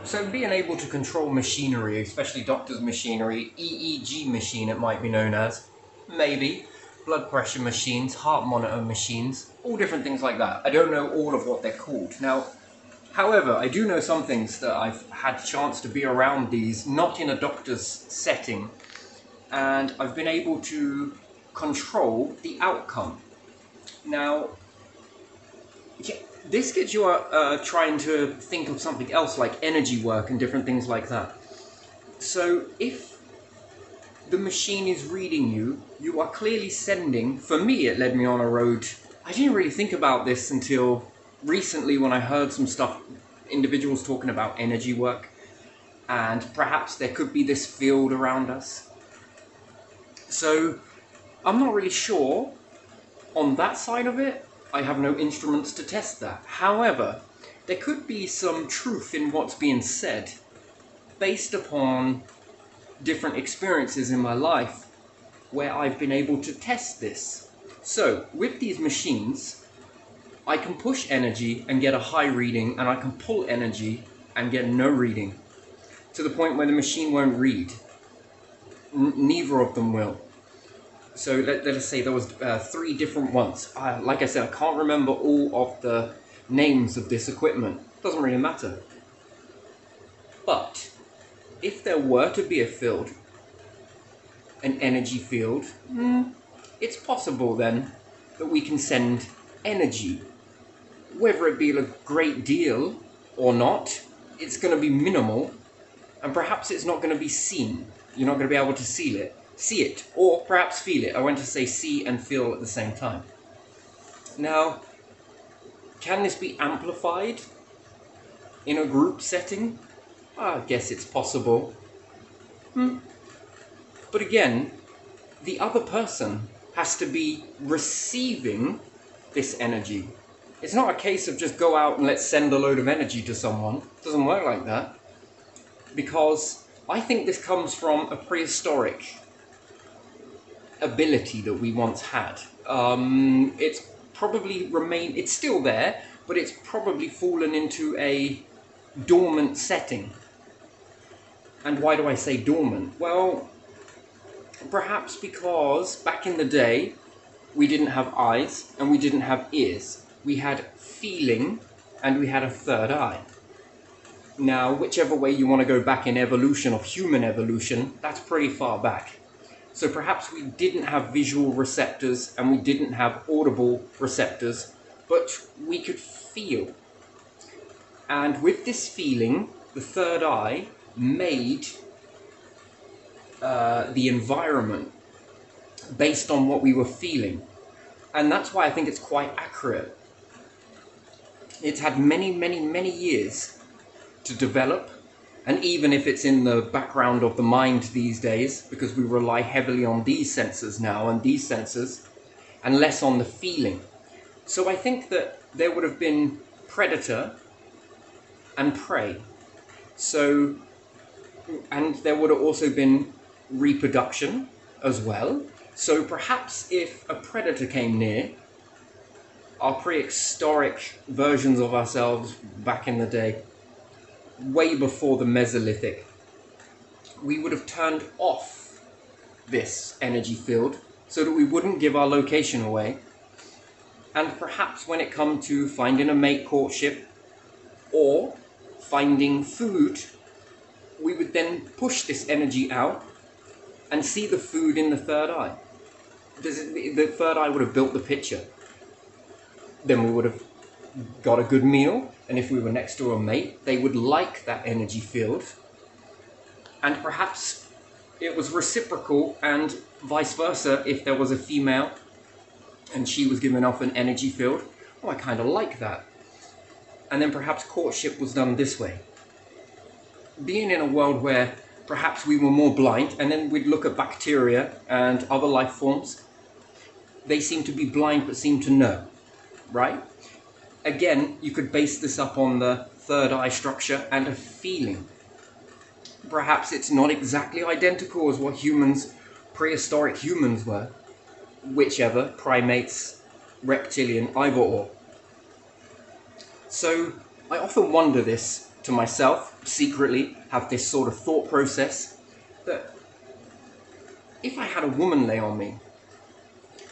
So being able to control machinery, especially doctor's machinery, EEG machine it might be known as, maybe, blood pressure machines, heart monitor machines, all different things like that. I don't know all of what they're called. Now, however, I do know some things that I've had chance to be around these, not in a doctor's setting, and I've been able to control the outcome. Now, yeah, this gets you trying to think of something else like energy work and different things like that. So if the machine is reading you, you are clearly sending, for me it led me on a road, I didn't really think about this until recently when I heard some stuff, individuals talking about energy work, and perhaps there could be this field around us. So I'm not really sure on that side of it. I have no instruments to test that. However, there could be some truth in what's being said based upon different experiences in my life where I've been able to test this. So, with these machines, I can push energy and get a high reading, and I can pull energy and get no reading, to the point where the machine won't read. Neither of them will. So let us say there was 3 different ones. Like I said, I can't remember all of the names of this equipment. Doesn't really matter. But if there were to be a field, an energy field, it's possible then that we can send energy. Whether it be a great deal or not, it's going to be minimal, and perhaps it's not going to be seen. You're not going to be able to see it, or perhaps feel it. I went to say see and feel at the same time. Now, can this be amplified in a group setting? I guess it's possible. But again, the other person has to be receiving this energy. It's not a case of just go out and let's send a load of energy to someone. It doesn't work like that. Because I think this comes from a prehistoric ability that we once had. It's probably remained, it's still there, but it's probably fallen into a dormant setting. And why do I say dormant? Well, perhaps because back in the day, we didn't have eyes and we didn't have ears. We had feeling and we had a third eye. Now, whichever way you want to go back in evolution of human evolution, that's pretty far back. So perhaps we didn't have visual receptors and we didn't have audible receptors, but we could feel. And with this feeling, the third eye made the environment based on what we were feeling. And that's why I think it's quite accurate. It's had many, many, many years to develop. And even if it's in the background of the mind these days, because we rely heavily on these sensors now and these sensors, and less on the feeling. So I think that there would have been predator and prey. So, and there would have also been reproduction as well. So perhaps if a predator came near, our prehistoric versions of ourselves back in the day, way before the Mesolithic, we would have turned off this energy field so that we wouldn't give our location away. And perhaps when it comes to finding a mate, courtship, or finding food, we would then push this energy out and see the food in the third eye. The third eye would have built the picture. Then we would have got a good meal, and if we were next to a mate, they would like that energy field. And perhaps it was reciprocal, and vice versa, if there was a female and she was giving off an energy field. Oh, I kind of like that. And then perhaps courtship was done this way. Being in a world where perhaps we were more blind, and then we'd look at bacteria and other life forms. They seem to be blind but seem to know, right? Again, you could base this up on the third eye structure and a feeling. Perhaps it's not exactly identical as what humans, prehistoric humans were. Whichever, primates, reptilian, either or. So I often wonder this, to myself, secretly, have this sort of thought process that if I had a woman lay on me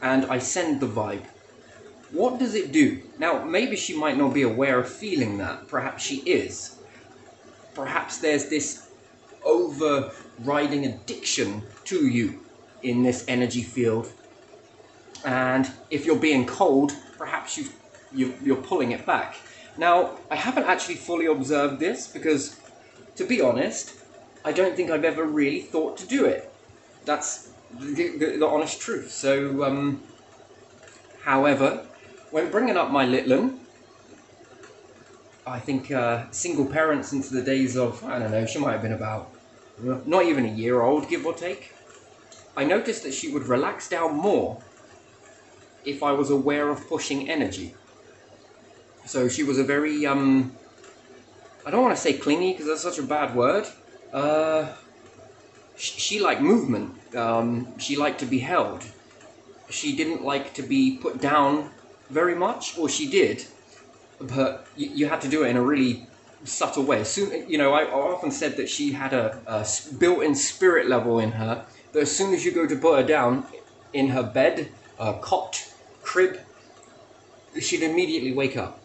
and I send the vibe, what does it do? Now, maybe she might not be aware of feeling that. Perhaps she is. Perhaps there's this overriding addiction to you in this energy field. And if you're being cold, perhaps you're pulling it back. Now, I haven't actually fully observed this because, to be honest, I don't think I've ever really thought to do it. That's the honest truth. So, however, when bringing up my little one, I think single parent since the days of, I don't know, she might have been about not even a year old, give or take, I noticed that she would relax down more if I was aware of pushing energy. So she was a very, I don't want to say clingy because that's such a bad word. She liked movement. She liked to be held. She didn't like to be put down very much, or she did, but you had to do it in a really subtle way. Soon, you know, I often said that she had a built-in spirit level in her, that as soon as you go to put her down in her bed, cot, crib, she'd immediately wake up.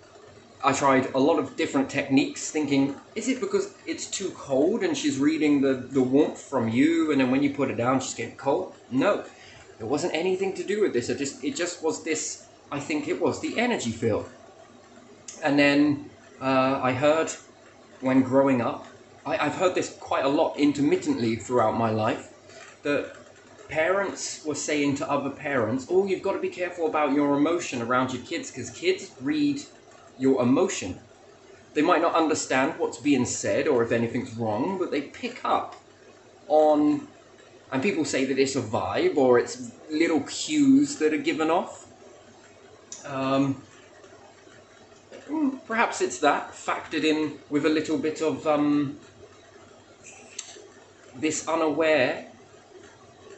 I tried a lot of different techniques thinking, is it because it's too cold and she's reading the warmth from you, and then when you put her down she's getting cold? No, it wasn't anything to do with this. It just was this, I think it was the energy field. And then I heard when growing up, I've heard this quite a lot intermittently throughout my life, that parents were saying to other parents, oh, you've got to be careful about your emotion around your kids, because kids read your emotion. They might not understand what's being said or if anything's wrong, but they pick up on, and people say that it's a vibe or it's little cues that are given off. Perhaps it's that factored in with a little bit of this unaware.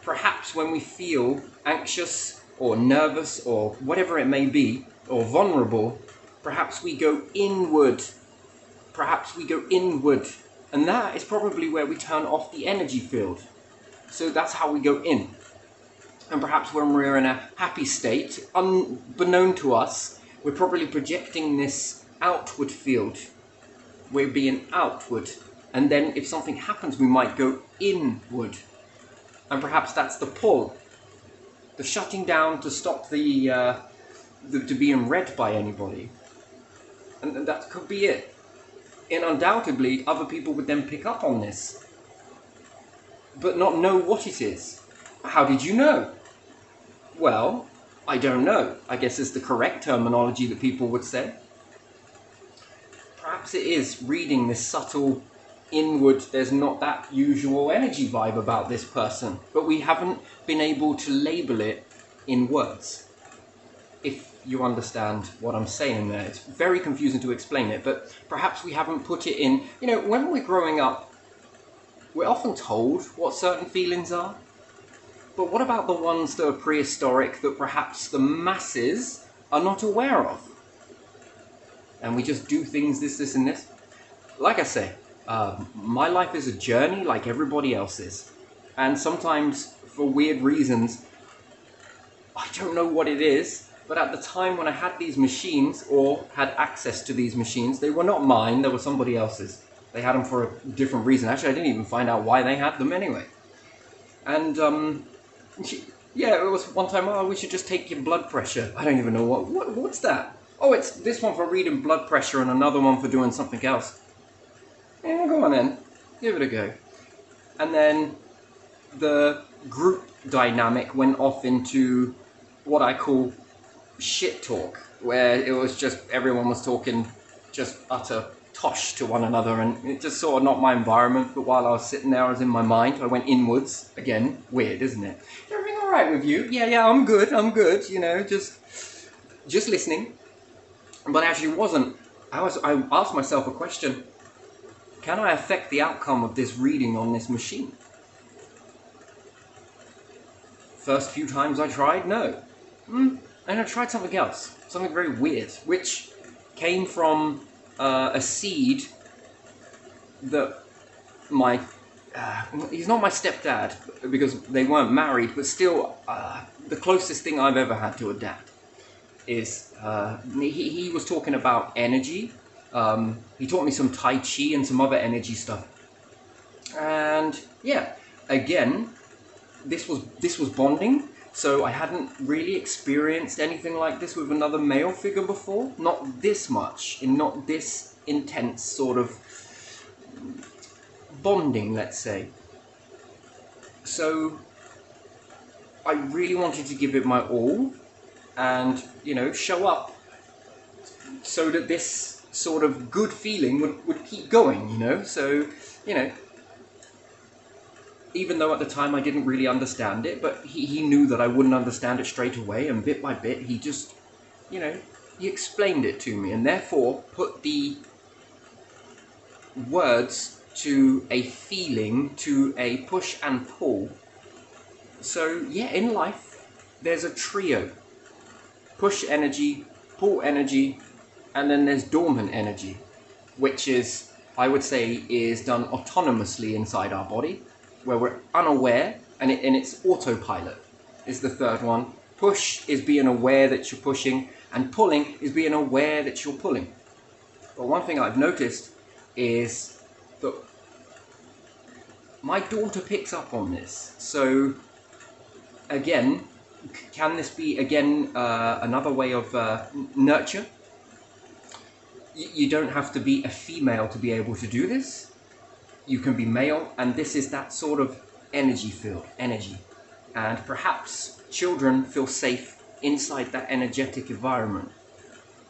Perhaps when we feel anxious or nervous or whatever it may be, or vulnerable, perhaps we go inward. Perhaps we go inward. And that is probably where we turn off the energy field. So that's how we go in. And perhaps when we're in a happy state, unbeknown to us, we're probably projecting this outward field. We're being outward. And then if something happens, we might go inward. And perhaps that's the pull. The shutting down to stop the to being read by anybody. And that could be it. And undoubtedly, other people would then pick up on this, but not know what it is. How did you know? Well, I don't know. I guess is the correct terminology that people would say. Perhaps it is reading this subtle inward, there's not that usual energy vibe about this person, but we haven't been able to label it in words. If you understand what I'm saying there, it's very confusing to explain it, but perhaps we haven't put it in. You know, when we're growing up, we're often told what certain feelings are, but what about the ones that are prehistoric that perhaps the masses are not aware of? And we just do things, this and this. Like I say, my life is a journey like everybody else's. And sometimes, for weird reasons, I don't know what it is, but at the time when I had these machines, or had access to these machines, they were not mine, they were somebody else's. They had them for a different reason. Actually, I didn't even find out why they had them anyway. And, yeah, it was one time, oh, we should just take your blood pressure. I don't even know what's that? Oh, it's this one for reading blood pressure and another one for doing something else. Yeah, go on then. Give it a go. And then the group dynamic went off into what I call shit talk, where it was just everyone was talking just utter tosh to one another, and it just sort of not my environment. But while I was sitting there, I was in my mind, I went inwards. Again, weird, isn't it? Everything all right with you? Yeah, I'm good, you know, just listening. But actually wasn't. I asked myself a question. Can I affect the outcome of this reading on this machine? First few times I tried, no. And I tried something else, something very weird, which came from a seed that my he's not my stepdad because they weren't married, but still the closest thing I've ever had to a dad is he was talking about energy. He taught me some Tai Chi and some other energy stuff, and yeah, again, this was bonding. So I hadn't really experienced anything like this with another male figure before. Not this much, and not this intense sort of bonding, let's say. So I really wanted to give it my all and, show up so that this sort of good feeling would keep going, So, even though at the time I didn't really understand it, but he knew that I wouldn't understand it straight away, and bit by bit he just, he explained it to me, and therefore put the words to a feeling, to a push and pull. So yeah, in life there's a trio: push energy, pull energy, and then there's dormant energy, which is, I would say, is done autonomously inside our body, where we're unaware, and it's autopilot is the third one. Push is being aware that you're pushing, and pulling is being aware that you're pulling. But one thing I've noticed is that my daughter picks up on this. So again, can this be again another way of nurture? You don't have to be a female to be able to do this. You can be male, and this is that sort of energy field, energy. And perhaps children feel safe inside that energetic environment.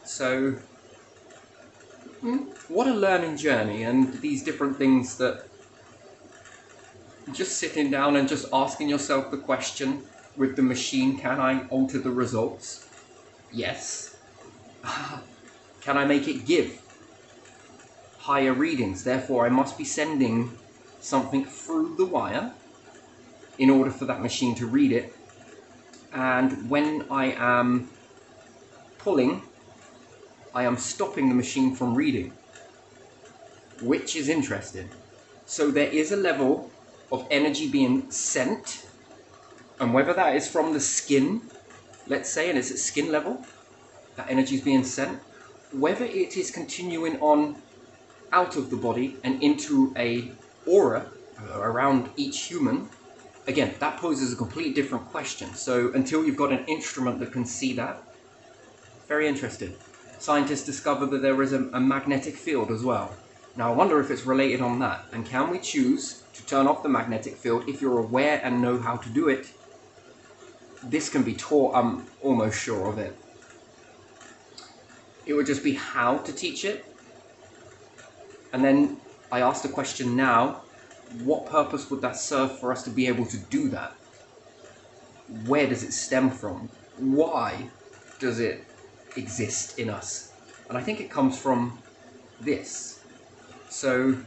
So, what a learning journey, and these different things that just sitting down and just asking yourself the question with the machine, can I alter the results? Yes. Can I make it give higher readings? Therefore, I must be sending something through the wire in order for that machine to read it. And when I am pulling, I am stopping the machine from reading, which is interesting. So there is a level of energy being sent, and whether that is from the skin, let's say, and it's at skin level, that energy is being sent, whether it is continuing on out of the body and into a aura around each human, again, that poses a completely different question. So until you've got an instrument that can see that, very interesting. Scientists discovered that there is a magnetic field as well. Now I wonder if it's related on that, and can we choose to turn off the magnetic field if you're aware and know how to do it? This can be taught, I'm almost sure of it. It would just be how to teach it. And then I ask the question now, what purpose would that serve for us to be able to do that? Where does it stem from? Why does it exist in us? And I think it comes from this. So,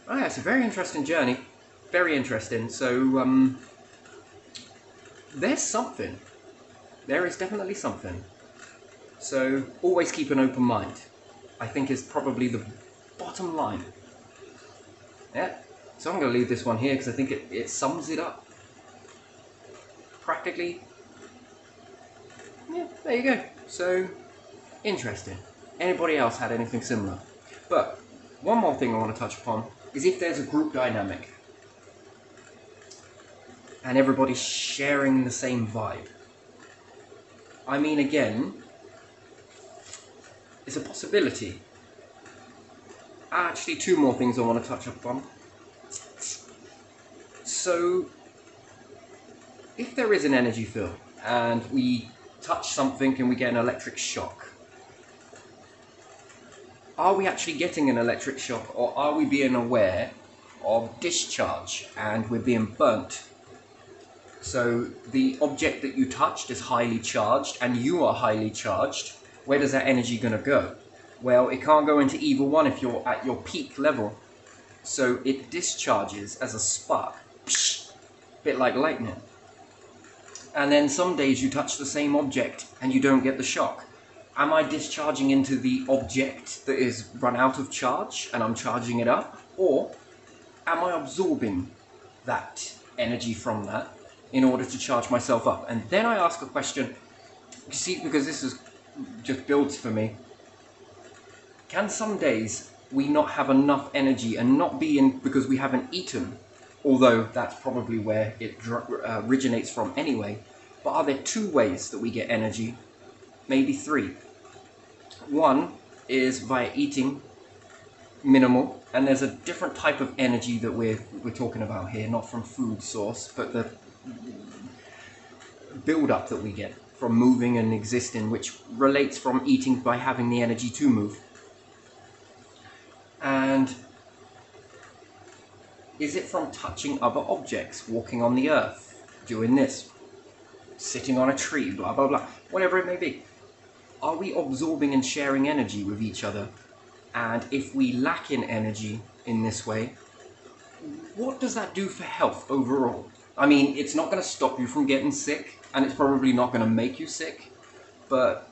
yeah, it's a very interesting journey. Very interesting. So, there's something. There is definitely something. So, always keep an open mind, I think, is probably the bottom line. Yeah, so I'm going to leave this one here because I think it sums it up. Practically. Yeah, there you go. So, interesting. Anybody else had anything similar? But, one more thing I want to touch upon is if there's a group dynamic and everybody's sharing the same vibe. I mean, again, it's a possibility. Actually, two more things I want to touch upon. So, if there is an energy field and we touch something and we get an electric shock, are we actually getting an electric shock, or are we being aware of discharge and we're being burnt? So the object that you touched is highly charged and you are highly charged. Where does that energy going to go? Well, it can't go into either one if you're at your peak level. So it discharges as a spark, psh, bit like lightning. And then some days you touch the same object and you don't get the shock. Am I discharging into the object that is run out of charge and I'm charging it up? Or am I absorbing that energy from that in order to charge myself up? And then I ask a question, you see, because this is just builds for me. Can some days we not have enough energy and not be in because we haven't eaten? Although that's probably where it originates from anyway. But are there two ways that we get energy? Maybe three. One is via eating, minimal, and there's a different type of energy that we're talking about here, not from food source, but the build-up that we get from moving and existing, which relates from eating by having the energy to move. And is it from touching other objects, walking on the earth, doing this, sitting on a tree, blah, blah, blah, whatever it may be? Are we absorbing and sharing energy with each other? And if we lack in energy in this way, what does that do for health overall? I mean, it's not going to stop you from getting sick, and it's probably not going to make you sick, but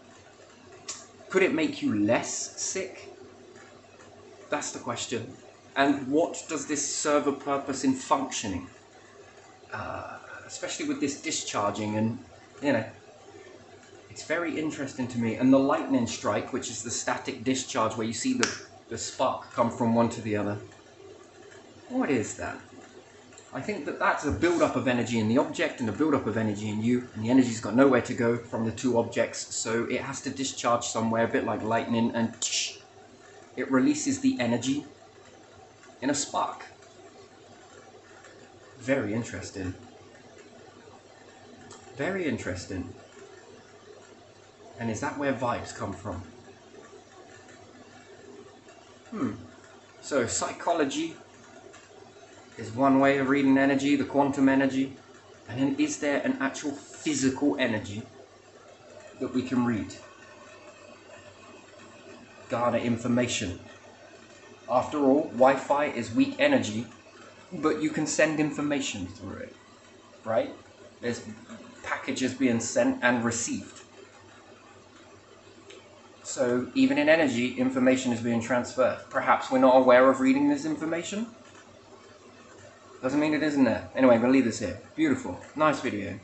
could it make you less sick? That's the question. And what does this serve a purpose in functioning? Especially with this discharging, and you know, it's very interesting to me. And the lightning strike, which is the static discharge where you see the spark come from one to the other. What is that? I think that that's a build-up of energy in the object and a build-up of energy in you, and the energy's got nowhere to go from the two objects, so it has to discharge somewhere, a bit like lightning, and it releases the energy in a spark. Very interesting. Very interesting. And is that where vibes come from? So psychology is one way of reading energy, the quantum energy. And then is there an actual physical energy that we can read? Garner information. After all, Wi-Fi is weak energy, but you can send information through it, right? There's packages being sent and received. So even in energy, information is being transferred. Perhaps we're not aware of reading this information. Doesn't mean it isn't there. Anyway, I'm going to leave this here. Beautiful. Nice video.